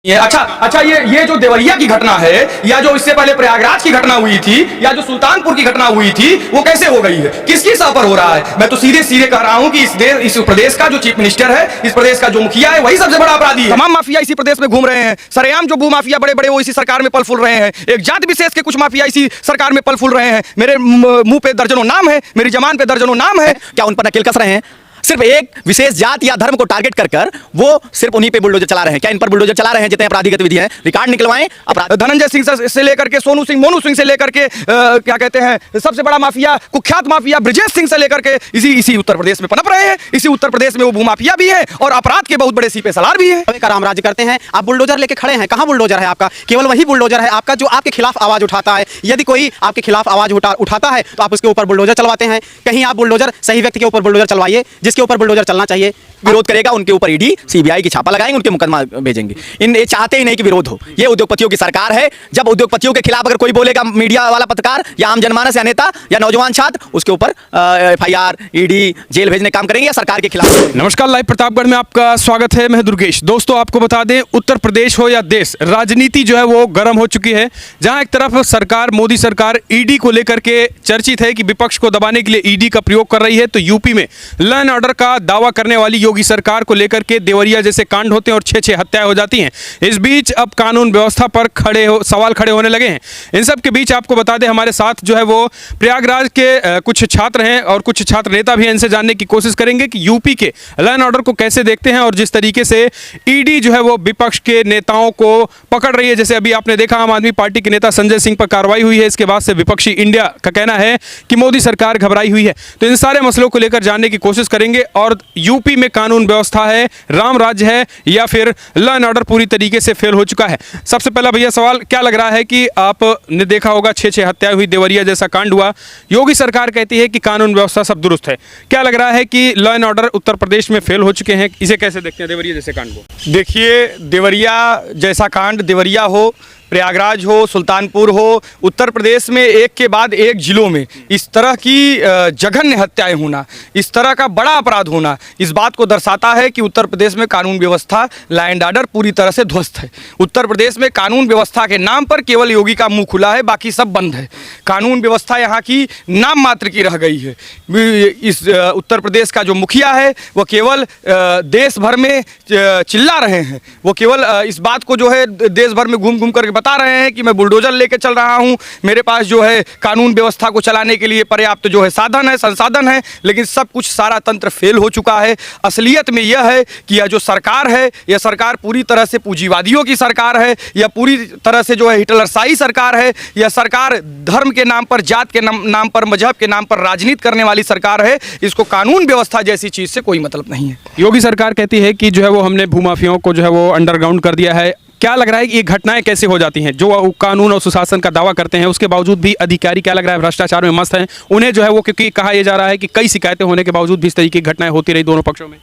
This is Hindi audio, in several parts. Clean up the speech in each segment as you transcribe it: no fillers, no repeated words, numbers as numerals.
अच्छा ये जो देवरिया की घटना है या जो इससे पहले प्रयागराज की घटना हुई थी या जो सुल्तानपुर की घटना हुई थी वो कैसे हो गई है, किसकी सह पर हो रहा है। मैं तो सीधे कह रहा हूं कि इस प्रदेश का जो चीफ मिनिस्टर है, इस प्रदेश का जो मुखिया है, वही सबसे बड़ा अपराधी है। तमाम माफिया इसी प्रदेश में घूम रहे हैं। सरेआम जो भू माफिया बड़े बड़े वो इसी सरकार में पल फूल रहे हैं। एक जाति विशेष के कुछ माफिया इसी सरकार में पल फूल रहे हैं। मेरे मुंह पे दर्जनों नाम है, मेरी जबान पे दर्जनों नाम है। क्या उन पर नकेल कस रहे हैं? सिर्फ एक विशेष जात या धर्म को टारगेट कर वो सिर्फ उन्हीं पे बुलडोजर चला रहे हैं। क्या इन पर बुलडोजर चला रहे हैं? जितने आपराधिक गतिविधियां हैं रिकॉर्ड निकलवाएं। धनंजय सिंह से लेकर के सोनू सिंह, मोनू सिंह से लेकर के क्या कहते हैं सबसे बड़ा माफिया, कुख्यात माफिया ब्रजेश सिंह से लेकर के इसी उत्तर प्रदेश में पनप रहे हैं। इसी उत्तर प्रदेश में वो भूमाफिया भी है और अपराध के बहुत बड़े सीपे सलार भी है। राम राज्य करते हैं। आप बुलडोजर लेके खड़े हैं। कहां बुलडोजर है आपका? केवल वही बुलडोजर है आपका जो आपके खिलाफ आवाज उठाता है। यदि कोई आपके खिलाफ आवाज उठाता है तो आप उसके ऊपर बुलडोजर चलवाते हैं। कहीं आप बुलडोजर सही व्यक्ति के ऊपर बुलडोजर चलवाइए जिसके ऊपर बुलडोजर चलना चाहिए। विरोध करेगा उनके ऊपर ईडी सीबीआई की छापा लगाएंगे, उनके मुकदमा भेजेंगे। ये चाहते ही नहीं कि विरोध हो। ये उद्योगपतियों की सरकार है। जब उद्योगपतियों के खिलाफ अगर कोई बोलेगा, मीडिया वाला पत्रकार या आम जनमानस या नेता या नौजवान छात्र, उसके ऊपर एफआईआर, ईडी, जेल भेजने काम करेंगे या सरकार के खिलाफ। नमस्कार, लाइव प्रतापगढ़ में आपका स्वागत है। मैं दुर्गेश। दोस्तों, आपको बता दें, उत्तर प्रदेश हो या देश, राजनीति जो है वो गर्म हो चुकी है। जहां एक तरफ सरकार, मोदी सरकार ईडी को लेकर के चर्चित है कि विपक्ष को दबाने के लिए ईडी का प्रयोग कर रही है, तो यूपी में लॉ एंड ऑर्डर का दावा करने वाली योगी सरकार को लेकर के देवरिया जैसे कांड होते हैं और 6 हत्याएं हो जाती हैं। इस बीच अब कानून व्यवस्था पर सवाल खड़े होने लगे हैं। इन सब के बीच आपको बता दें, हमारे साथ जो है वो प्रयागराज के कुछ छात्र हैं और कुछ छात्र नेता भी हैं। इनसे जानने की कोशिश करेंगे कि यूपी के लॉ एंड ऑर्डर को कैसे देखते हैं और जिस तरीके से ईडी जो है वो विपक्ष के नेताओं को पकड़ रही है। जैसे अभी आपने देखा, आम आदमी पार्टी के नेता संजय सिंह पर कार्रवाई हुई है। इसके बाद से विपक्षी इंडिया का कहना है कि मोदी सरकार घबराई हुई है। तो इन सारे मसलों को लेकर जानने की कोशिश करेंगे। और यूपी में कानून व्यवस्था है, राम राज्य है या फिर लॉ एंड ऑर्डर पूरी तरीके से फेल हो चुका है। सबसे पहला भैया सवाल, क्या लग रहा है कि आपने देखा होगा 6 हत्याएं हुई, देवरिया जैसा कांड हुआ, योगी सरकार कहती है कि कानून व्यवस्था सब दुरुस्त है। क्या लग रहा है कि law and order Uttar Pradesh में फेल हो चुके हैं? इसे कैसे देखते हैं देवरिया जैसे कांड को? देखिए, देवरिया जैसा कांड, देवरिया हो, प्रयागराज हो, सुल्तानपुर हो, उत्तर प्रदेश में एक के बाद एक जिलों में इस तरह की जघन्य हत्याएं होना, इस तरह का बड़ा अपराध होना, इस बात को दर्शाता है कि उत्तर प्रदेश में कानून व्यवस्था, लॉ एंड ऑर्डर पूरी तरह से ध्वस्त है। उत्तर प्रदेश में कानून व्यवस्था के नाम पर केवल योगी का मुंह खुला है, बाकी सब बंद है। कानून व्यवस्था यहाँ की नाम मात्र की रह गई है। इस उत्तर प्रदेश का जो मुखिया है वो केवल देश भर में चिल्ला रहे हैं। वो केवल इस बात को जो है देश भर में घूम घूम करके बता रहे हैं कि मैं बुलडोजर लेके चल रहा हूं, मेरे पास जो है कानून व्यवस्था को चलाने के लिए पर्याप्त जो है साधन है, संसाधन है। लेकिन सब कुछ, सारा तंत्र फेल हो चुका है। असलियत में यह है कि यह जो सरकार है, यह सरकार पूरी तरह से पूंजीवादियों की सरकार है। यह पूरी तरह से जो है हिटलरशाही सरकार है। यह सरकार धर्म के नाम पर, जात के नाम पर, मजहब के नाम पर राजनीति करने वाली सरकार है। इसको कानून व्यवस्था जैसी चीज से कोई मतलब नहीं है। योगी सरकार कहती है कि जो है वो हमने भूमाफियाओं को जो है वो अंडरग्राउंड कर दिया है। क्या लग रहा है कि ये घटनाएं कैसे हो जाती हैं? जो कानून और सुशासन का दावा करते हैं उसके बावजूद भी अधिकारी, क्या लग रहा है, भ्रष्टाचार में मस्त हैं। उन्हें जो है वो, क्योंकि कहा यह जा रहा है कि कई शिकायतें होने के बावजूद भी इस तरीके की घटनाएं होती रही दोनों पक्षों में।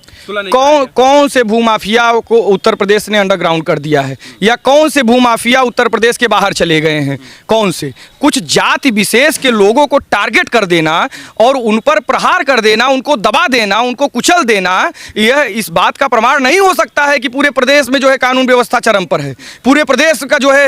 कौन से भूमाफिया को उत्तर प्रदेश ने अंडरग्राउंड कर दिया है? या कौन से भूमाफिया उत्तर प्रदेश के बाहर चले गए हैं? कौन से? कुछ जाति विशेष के लोगों को टारगेट कर देना और उन पर प्रहार कर देना, उनको दबा देना, उनको कुचल देना, यह इस बात का प्रमाण नहीं हो सकता है कि पूरे प्रदेश में जो है कानून व्यवस्था चरम पर है। पूरे प्रदेश का जो है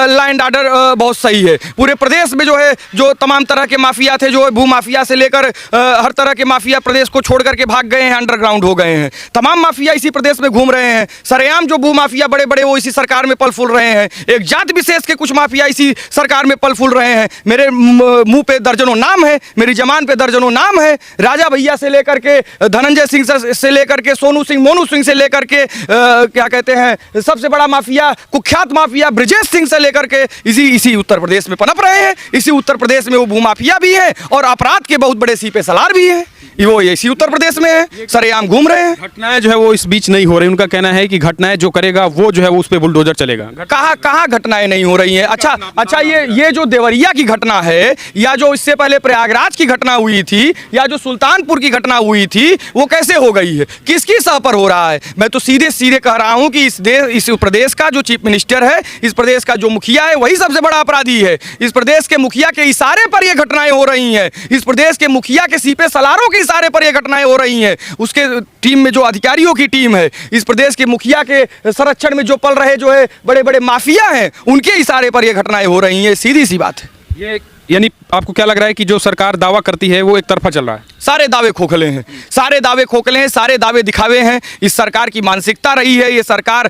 लॉ एंड ऑर्डर बहुत सही है। पूरे प्रदेश में जो है जो तमाम तरह के माफिया थे, जो भूमाफिया से लेकर हर तरह के माफिया प्रदेश को छोड़ करके भाग गए हैं, अंडरग्राउंड हो गए हैं। तमाम माफिया इसी प्रदेश में घूम रहे हैं। सरेआम जो भूमाफिया बड़े बड़े वो इसी सरकार में पल फूल रहे हैं। एक जाति विशेष के कुछ माफिया इसी सरकार में पल फूल रहे हैं। मेरे मुंह पे दर्जनों नाम है, मेरी जबान पे दर्जनों नाम है। राजा भैया से लेकर के धनंजय सिंह से लेकर के सोनू सिंह, मोनू सिंह से लेकर के क्या कहते हैं सबसे बड़ा माफिया, कुख्यात माफिया ब्रजेश सिंह से लेकर के इसी उत्तर प्रदेश में पनप रहे हैं। इसी उत्तर प्रदेश में वो भूमाफिया भी है और अपराध के बहुत बड़े सीपे सलार भी है। वो इसी उत्तर प्रदेश में है, सरेआम घूम रहे हैं। घटनाएं जो है वो इस बीच नहीं हो रही। उनका कहना है कि घटनाएं जो करेगा वो जो है वो उस पर बुलडोजर चलेगा। कहाँ घटनाएं नहीं हो रही हैं? अच्छा ये जो देवरिया की घटना है या जो इससे पहले प्रयागराज की घटना हुई थी या जो सुल्तानपुर की घटना हुई थी, वो कैसे हो गई है, किसकी सह पर हो रहा है? मैं तो सीधे कह रहा हूं कि इस प्रदेश का जो चीफ मिनिस्टर है, इस प्रदेश का जो मुखिया है, वही सबसे बड़ा अपराधी है। इस प्रदेश के मुखिया के इशारे पर ये घटनाएं हो रही हैं। इस प्रदेश के मुखिया के सीपे सलारों के इशारे पर ये घटनाएं हो रही हैं। उसके टीम में जो अधिकारियों की टीम है, इस प्रदेश के मुखिया के संरक्षण में जो पल रहे जो है बड़े बड़े माफिया हैं, उनके इशारे पर ये घटनाएं हो रही हैं। सीधी सी बात है। ये यानी आपको क्या लग रहा है कि जो सरकार दावा करती है वो एक तरफा चल रहा है? सारे दावे खोखले हैं, सारे दावे खोखले हैं, सारे दावे दिखावे हैं। इस सरकार की मानसिकता रही है, ये सरकार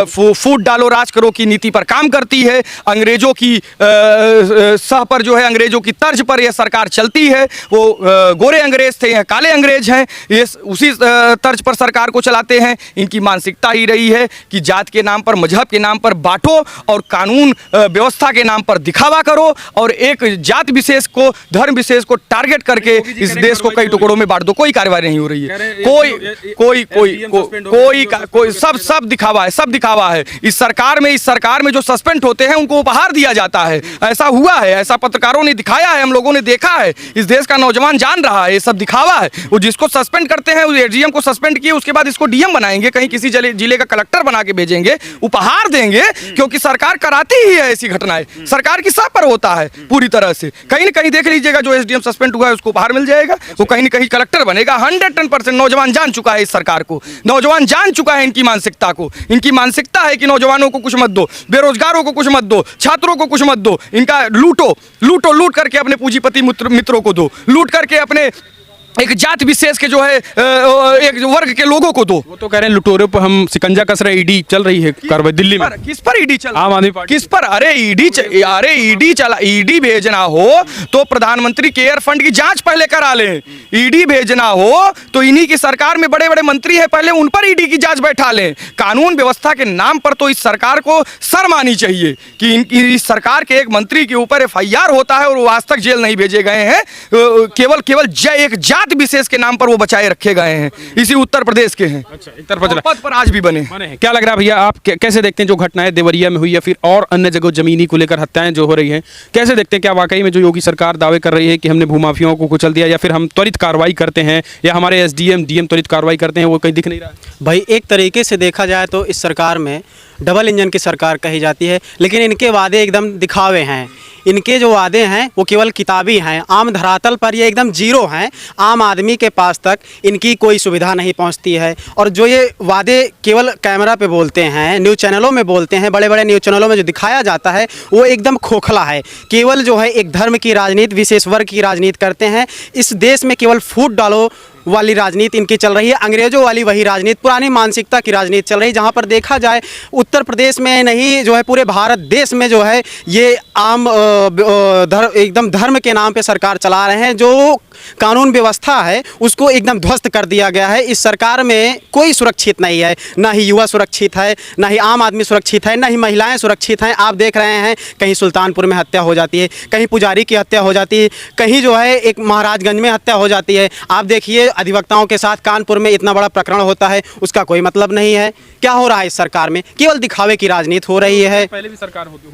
फूट डालो राज करो की नीति पर काम करती है। अंग्रेजों की सह पर जो है, अंग्रेजों की तर्ज पर यह सरकार चलती है। वो गोरे अंग्रेज थे, यह काले अंग्रेज हैं, ये उसी तर्ज पर सरकार को चलाते हैं। इनकी मानसिकता ही रही है कि जात के नाम पर, मजहब के नाम पर बांटो और कानून व्यवस्था के नाम पर दिखावा करो और एक जात विशेष को, धर्म विशेष को टारगेट करके इस देश को कई टुकड़ों में बांट दो। कोई कार्रवाई नहीं हो रही है, कोई सब दिखावा है, सब दिखावा है। इस सरकार में जो सस्पेंड होते हैं उनको उपहार दिया जाता है। ऐसा हुआ है, ऐसा पत्रकारों ने दिखाया है, हम लोगों ने देखा है। इस देश का नौजवान जान रहा है, ये सब दिखावा है। वो जिसको सस्पेंड करते हैं, उस एडीएम को सस्पेंड किए, उसके बाद इसको डीएम बनाएंगे, कहीं किसी जिले का कलेक्टर बना के भेजेंगे, उपहार देंगे, क्योंकि सरकार कराती ही है ऐसी घटनाएं। सरकार की सब पर होता है पूरी तरह से। कहीं ना कहीं देख लीजिएगा, जो एसडीएम सस्पेंड हुआ है उसको उपहार मिल जाएगा, वो कहीं ना कहीं कलेक्टर बनेगा। 110% नौजवान जान चुका है इस सरकार को, नौजवान जान चुका है इनकी मानसिकता को। इनकी मानसिकता है कि नौजवानों को कुछ मत दो, बेरोजगारों को कुछ मत दो, छात्रों को कुछ मत दो, इनका लूट करके अपने पूंजीपति मित्रों को दो, लूट करके अपने एक जात विशेष के जो है एक वर्ग के लोगों को दो। वो तो कह रहे हैं लुटेरों पर हम शिकंजा कस रहे, ईडी चल रही है कार्रवाई दिल्ली में। किस पर ईडी चल? आम आदमी पार्टी। किस पर? अरे ईडी भेजना हो तो प्रधानमंत्री केयर फंड की जांच पहले करा लें। ईडी भेजना हो तो इन्हीं की सरकार में बड़े बड़े मंत्री हैं, पहले उन पर ईडी की जांच बैठा लें। कानून व्यवस्था के नाम पर तो इस सरकार को शर्म आनी चाहिए कि इस सरकार के एक मंत्री के ऊपर एफआईआर होता है और वो आज तक जेल नहीं भेजे गए हैं। केवल एक जात विशेष के नाम पर वो बचाए रखे गए हैं। इसी उत्तर प्रदेश के हैं। अच्छा, उत्तर प्रदेश पद पर आज भी बने हैं। क्या लग रहा है भैया, आप कैसे देखते हैं जो घटनाएं देवरिया में हुई या फिर और अन्य जगह जमीनी को लेकर हत्याएं जो हो रही हैं, कैसे देखते हैं? क्या वाकई में जो योगी सरकार दावे कर रही है कि हमने भूमाफियाओं को कुचल दिया, या फिर हम त्वरित कार्रवाई करते हैं, या हमारे एसडीएम डीएम त्वरित कार्रवाई करते हैं, वो कहीं दिख नहीं रहा है? भाई एक तरीके से देखा जाए तो इस सरकार में डबल इंजन की सरकार कही जाती है, लेकिन इनके वादे एकदम दिखावे हैं। इनके जो वादे हैं वो केवल किताबी हैं, आम धरातल पर ये एकदम जीरो हैं। आम आदमी के पास तक इनकी कोई सुविधा नहीं पहुंचती है। और जो ये वादे केवल कैमरा पे बोलते हैं, न्यूज़ चैनलों में बोलते हैं, बड़े बड़े न्यूज़ चैनलों में जो दिखाया जाता है वो एकदम खोखला है। केवल जो है एक धर्म की राजनीति, विशेष वर्ग की राजनीति करते हैं। इस देश में केवल फूट डालो वाली राजनीति इनकी चल रही है, अंग्रेजों वाली वही राजनीति, पुरानी मानसिकता की राजनीति चल रही है। जहाँ पर देखा जाए उत्तर प्रदेश में नहीं, जो है पूरे भारत देश में जो है ये आम एकदम धर्म के नाम पे सरकार चला रहे हैं। जो कानून व्यवस्था है उसको एकदम ध्वस्त कर दिया गया है। इस सरकार में कोई सुरक्षित नहीं है, ना ही युवा सुरक्षित है, ना ही आम आदमी सुरक्षित है, ना ही महिलाएं सुरक्षित हैं। आप देख रहे हैं कहीं सुल्तानपुर में हत्या हो जाती है, कहीं पुजारी की हत्या हो जाती है, कहीं जो है एक महाराजगंज में हत्या हो जाती है। आप देखिए अधिवक्ताओं के साथ कानपुर में इतना बड़ा प्रकरण होता है, उसका कोई मतलब नहीं है। क्या हो रहा है इस सरकार में? केवल दिखावे की राजनीति हो रही है। पहले भी सरकार होती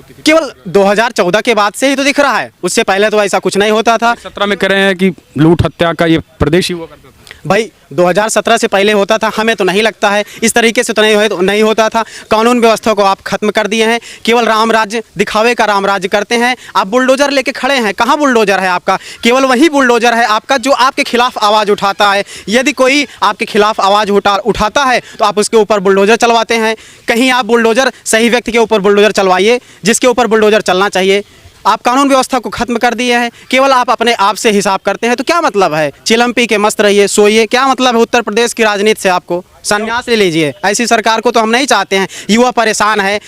थी, केवल 2014 के बाद से ही तो दिख रहा है, उससे पहले तो ऐसा कुछ नहीं होता था। 17 में कह रहे हैं कि लूट हत्या का ये प्रदेश ही हुआ करता था। भाई 2017 से पहले होता था, हमें तो नहीं लगता है। इस तरीके से तो नहीं होता था। कानून व्यवस्था को आप खत्म कर दिए हैं, केवल राम राज्य, दिखावे का राम राज्य करते हैं। आप बुलडोजर लेके खड़े हैं, कहाँ बुलडोजर है आपका? केवल वही बुलडोजर है आपका जो आपके खिलाफ आवाज़ उठाता है। यदि कोई आपके खिलाफ आवाज़ उठाता है तो आप उसके ऊपर बुलडोजर चलवाते हैं। कहीं आप बुलडोजर सही व्यक्ति के ऊपर बुलडोजर चलवाइए जिसके ऊपर बुलडोजर चलना चाहिए। आप कानून व्यवस्था को खत्म कर दिए हैं, केवल आप अपने आप से हिसाब करते हैं। तो क्या मतलब है? चिलम पी के मस्त रहिए, सोइए, क्या मतलब है उत्तर प्रदेश की राजनीति से? आपको संन्यास ले लीजिए। ऐसी सरकार को तो हम नहीं चाहते हैं। युवा परेशान है।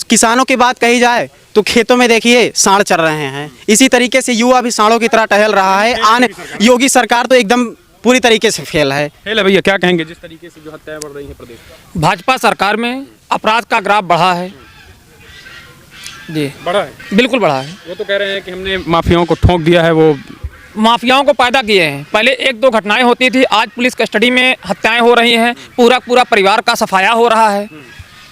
किसानों की बात कही जाए तो खेतों में देखिए सांड चल रहे हैं। इसी तरीके से युवा भी सांडों की तरह टहल रहा है। योगी सरकार तो एकदम पूरी तरीके से फेल है। भैया क्या कहेंगे जिस तरीके से जो हत्याएं बढ़ रही हैं प्रदेश में? भाजपा सरकार में अपराध का ग्राफ बढ़ा है जी, बढ़ा है, बिल्कुल बढ़ा है। वो तो कह रहे हैं कि हमने माफियाओं को ठोक दिया है, वो माफियाओं को पैदा किए हैं। पहले एक दो घटनाएं होती थी, आज पुलिस कस्टडी में हत्याएं हो रही हैं, पूरा परिवार का सफाया हो रहा है।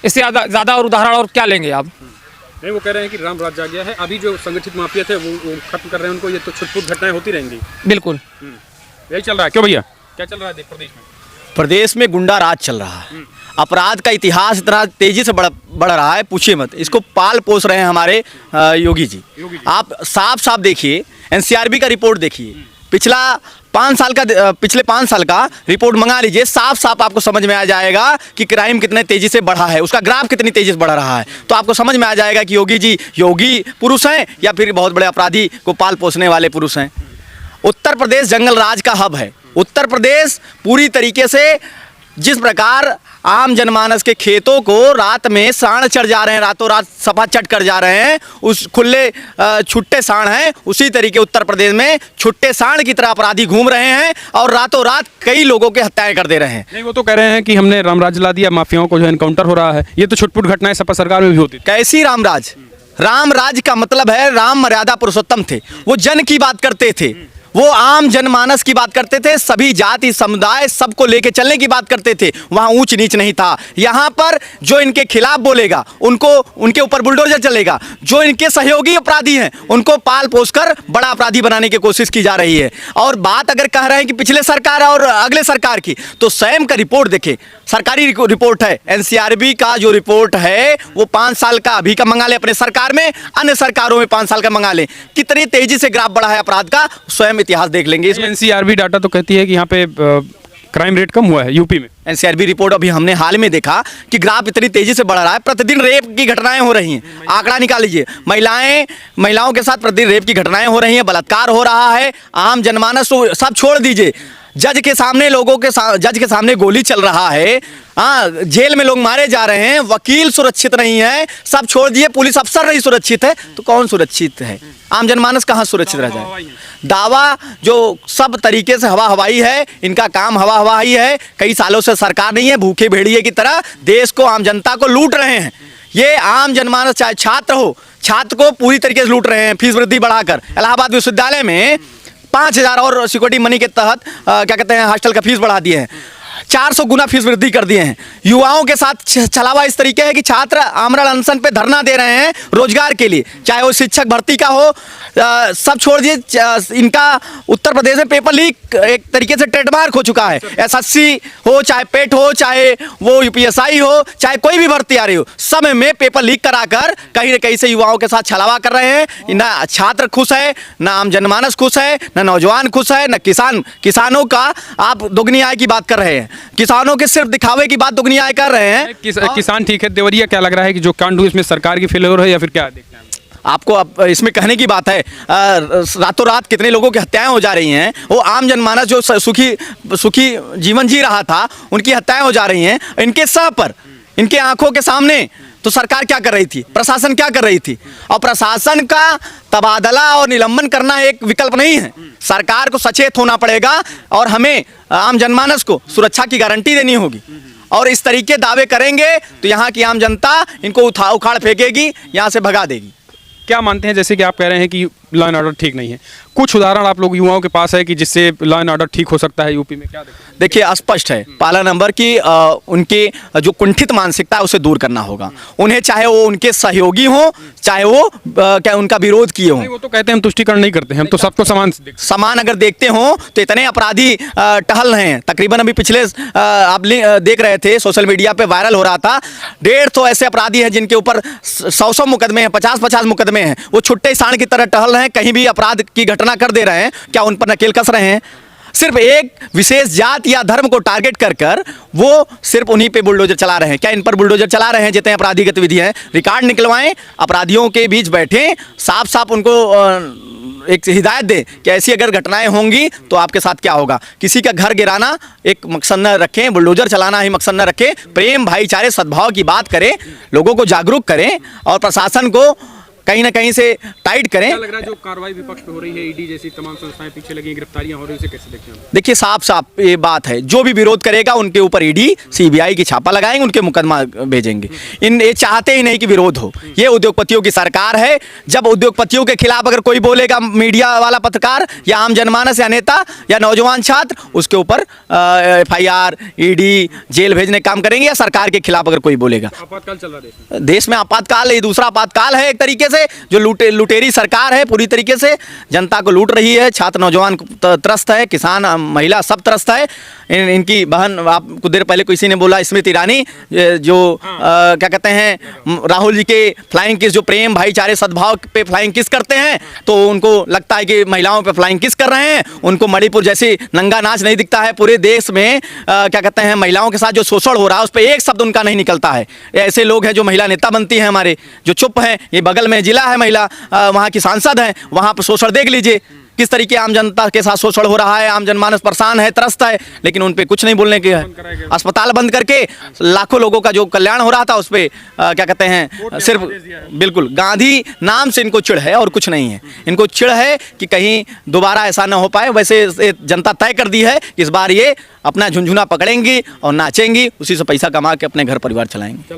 इससे ज़्यादा और उदाहरण और क्या लेंगे आप? नहीं, वो कह रहे हैं कि राम राज्य आ गया है। अभी जो संगठित माफिया थे वो खत्म कर रहे हैं उनको, ये तो छुटपुट घटनाएं होती रहेंगी। बिल्कुल यही चल रहा है। क्यों भैया, क्या चल रहा है प्रदेश में? प्रदेश में गुंडा राज चल रहा है। अपराध का इतिहास इतना तेजी से बढ़ रहा है, पूछिए मत। इसको पाल पोस रहे हैं हमारे योगी जी। आप साफ देखिए, एनसीआरबी का रिपोर्ट देखिए, पिछले 5 साल का रिपोर्ट मंगा लीजिए, साफ साफ आपको समझ में आ जाएगा कि क्राइम कितने तेजी से बढ़ा है, उसका ग्राफ कितनी तेजी से बढ़ रहा है। तो आपको समझ में आ जाएगा कि योगी जी योगी पुरुष हैं या फिर बहुत बड़े अपराधी को पाल पोसने वाले पुरुष हैं। उत्तर प्रदेश जंगल राज का हब है। उत्तर प्रदेश पूरी तरीके से जिस प्रकार आम जनमानस के खेतों को रात में सांड चढ़ जा रहे हैं, रातों रात सफा चट कर जा रहे हैं, उस खुले छुट्टे सांड हैं, उसी तरीके उत्तर प्रदेश में छुट्टे सांड की तरह अपराधी घूम रहे हैं और रातों रात कई लोगों के हत्याएं कर दे रहे हैं। नहीं, वो तो कह रहे हैं कि हमने रामराज ला दिया, माफियाओं को जो एनकाउंटर हो रहा है। ये तो छुटपुट घटनाएं सपा सरकार में भी होती थी। कैसी रामराज? रामराज का मतलब है राम मर्यादा पुरुषोत्तम थे, वो जन की बात करते थे, वो आम जनमानस की बात करते थे, सभी जाति समुदाय सबको लेके चलने की बात करते थे। वहां ऊंच नीच नहीं था। यहाँ पर जो इनके खिलाफ बोलेगा उनको उनके ऊपर बुलडोजर चलेगा, जो इनके सहयोगी अपराधी हैं उनको पाल पोसकर बड़ा अपराधी बनाने की कोशिश की जा रही है। और बात अगर कह रहे हैं कि पिछले सरकार और अगले सरकार की, तो स्वयं का रिपोर्ट देखे, सरकारी रिपोर्ट है, एनसीआरबी का जो रिपोर्ट है वो 5 साल का अभी का मंगा ले अपने सरकार में, अन्य सरकारों में 5 साल का मंगा ले, कितनी तेजी से ग्राफ बढ़ा है अपराध का, स्वयं इतिहास देख लेंगे। इसमें एनसीआरबी डाटा तो कहती है कि यहाँ पे क्राइम रेट कम हुआ है यूपी में। एनसीआरबी रिपोर्ट अभी हमने हाल में देखा कि ग्राफ इतनी तेजी से बढ़ रहा है, प्रतिदिन रेप की घटनाएं हो रही हैं। आंकड़ा निकाल लीजिए, महिलाओं के साथ प्रतिदिन रेप की घटनाएं हो रही हैं, बलात्कार हो रहा है। आम जनमानस सब छोड़ दीजिए, जज के सामने गोली चल रहा है, हाँ, जेल में लोग मारे जा रहे हैं, वकील सुरक्षित नहीं है, सब छोड़ दिए, पुलिस अफसर नहीं सुरक्षित है, तो कौन सुरक्षित है? आम जनमानस कहाँ सुरक्षित रह जाए? दावा जो सब तरीके से हवा हवाई है, इनका काम हवा हवाई है। कई सालों से सरकार नहीं है, भूखे भेड़िए की तरह देश को, आम जनता को लूट रहे हैं। ये आम जनमानस चाहे छात्र हो, छात्र को पूरी तरीके से लूट रहे हैं, फीस वृद्धि बढ़ाकर। इलाहाबाद विश्वविद्यालय में 5,000 और सिक्योरिटी मनी के तहत क्या कहते हैं, हॉस्टल का फीस बढ़ा दिए हैं, 400 गुना फीस वृद्धि कर दिए हैं। युवाओं के साथ छलावा इस तरीके है कि छात्र आमरण अनशन पे धरना दे रहे हैं रोजगार के लिए, चाहे वो शिक्षक भर्ती का हो, सब छोड़ दिए। इनका उत्तर प्रदेश में पेपर लीक एक तरीके से ट्रेडमार्क हो चुका है। एसएससी हो, चाहे पेट हो, चाहे वो यूपीएसआई हो, चाहे कोई भी भर्ती आ रही हो, सब में पेपर लीक कराकर कहीं न कहीं से युवाओं के साथ छलावा कर रहे हैं। ना छात्र खुश है, ना आम जनमानस खुश है, ना नौजवान खुश है, ना किसानों का आप दोगुनी आय की बात कर रहे हैं, किसानों के सिर्फ दिखावे की बात दोगुनी आय कर रहे हैं। किसान ठीक है, देवरिया क्या लग रहा है कि जो कांड हुई इसमें सरकार की फेलियर है या फिर क्या देखते हैं आपको? अब इसमें कहने की बात है, रातों रात कितने लोगों की हत्याएं हो जा रही हैं। वो आम जनमानस जो सुखी जीवन जी रहा था, उनकी हत्याएं हो जा रही हैं इनके सर पर, इनके आंखों के सामने। तो सरकार क्या कर रही थी, प्रशासन क्या कर रही थी? और प्रशासन का तबादला और निलंबन करना एक विकल्प नहीं है। सरकार को सचेत होना पड़ेगा और हमें आम जनमानस को सुरक्षा की गारंटी देनी होगी। और इस तरीके दावे करेंगे तो यहाँ की आम जनता इनको उखाड़ फेंकेगी, यहाँ से भगा देगी। क्या मानते हैं, जैसे कि आप कह रहे हैं कि लॉ एंड ऑर्डर ठीक नहीं है, कुछ उदाहरण आप लोग युवाओं के पास है कि जिससे लॉ एंड ऑर्डर ठीक हो सकता है यूपी में? क्या देखिए, स्पष्ट है पहला नंबर कि उनके जो कुंठित मानसिकता है उसे दूर करना होगा। उन्हें चाहे वो उनके सहयोगी हो, चाहे वो क्या उनका विरोध किए हों। वो तो कहते हैं हम तुष्टिकरण नहीं करते हैं, हम तो सबको समान अगर देखते हो तो इतने अपराधी टहल रहे हैं। तकरीबन अभी पिछले आप देख रहे थे, सोशल मीडिया पे वायरल हो रहा था, 150 ऐसे अपराधी हैं जिनके ऊपर 100 मुकदमे हैं, 50 मुकदमे हैं। वो छुट्टे सांड की तरह टहल रहे हैं, कहीं भी अपराध की घटना कर दे रहे हैं। क्या उन पर नकेल कस रहे हैं? सिर्फ एक विशेष जात या धर्म को टारगेट कर वो सिर्फ उन्हीं पे बुलडोजर चला रहे हैं। क्या इन पर बुलडोजर चला रहे हैं? जितने अपराधी गतिविधि हैं, रिकॉर्ड निकलवाएं, अपराधियों के बीच बैठें, साफ साफ उनको एक हिदायत दें कि ऐसी अगर घटनाएं होंगी तो आपके साथ क्या होगा। किसी का घर गिराना एक मकसद न रखें, बुलडोजर चलाना ही मकसद न रखें। प्रेम, भाईचारे, सद्भाव की बात करें, लोगों को जागरूक करें और प्रशासन को कहीं ना कहीं से टाइट करें। क्या लग रहा है जो कार्रवाई विपक्ष पे हो रही है, ईडी जैसी तमाम संस्थाएं पीछे लगी, गिरफ्तारियां हो रही है, उसे कैसे देखते हैं? देखिए, साफ साफ ये बात है, जो भी विरोध करेगा उनके ऊपर ईडी सीबीआई की छापा लगाएंगे, उनके मुकदमा भेजेंगे। ये चाहते ही नहीं कि विरोध हो। ये उद्योगपतियों की सरकार है। जब उद्योगपतियों के खिलाफ अगर कोई बोलेगा, मीडिया वाला पत्रकार या आम जनमानस या नेता या नौजवान छात्र, उसके ऊपर FIR, ईडी, जेल भेजने काम करेंगे। या सरकार के खिलाफ अगर कोई बोलेगा, आपातकाल चल रहा है देश में आपातकाल है, दूसरा आपातकाल है एक तरीके से। से जो लुटेरी सरकार है, पूरी तरीके से जनता को लूट रही है। छात्र नौजवान त्रस्त है, किसान महिला सब त्रस्त है। इनकी बहन, आपको देर पहले किसी ने बोला, स्मृति ईरानी, जो क्या कहते हैं, राहुल जी के फ्लाइंग किस, जो प्रेम भाईचारे सद्भाव पे फ्लाइंग किस करते हैं, तो उनको लगता है कि महिलाओं पे फ्लाइंग किस कर रहे हैं। उनको मणिपुर जैसे नंगा नाच नहीं दिखता है। पूरे देश में क्या कहते हैं, महिलाओं के साथ जो शोषण हो रहा है उस पर एक शब्द उनका नहीं निकलता है। ऐसे लोग हैं जो महिला नेता बनती हैं हमारे, जो चुप हैं। ये बगल में जिला है, महिला वहाँ की सांसद हैं, वहाँ पर शोषण देख लीजिए किस तरीके आम जनता के साथ शोषण हो रहा है। आम जनमानस परेशान है, त्रस्त है, लेकिन उन पे कुछ नहीं बोलने के है। अस्पताल बंद करके लाखों लोगों का जो कल्याण हो रहा था उस पे क्या कहते हैं, सिर्फ बिल्कुल गांधी नाम से इनको चिढ़ है और कुछ नहीं है। इनको चिढ़ है कि कहीं दोबारा ऐसा ना हो पाए। वैसे जनता तय कर दी है कि इस बार ये अपना झुंझुना पकड़ेंगी और नाचेंगी, उसी से पैसा कमा के अपने घर परिवार चलाएंगे।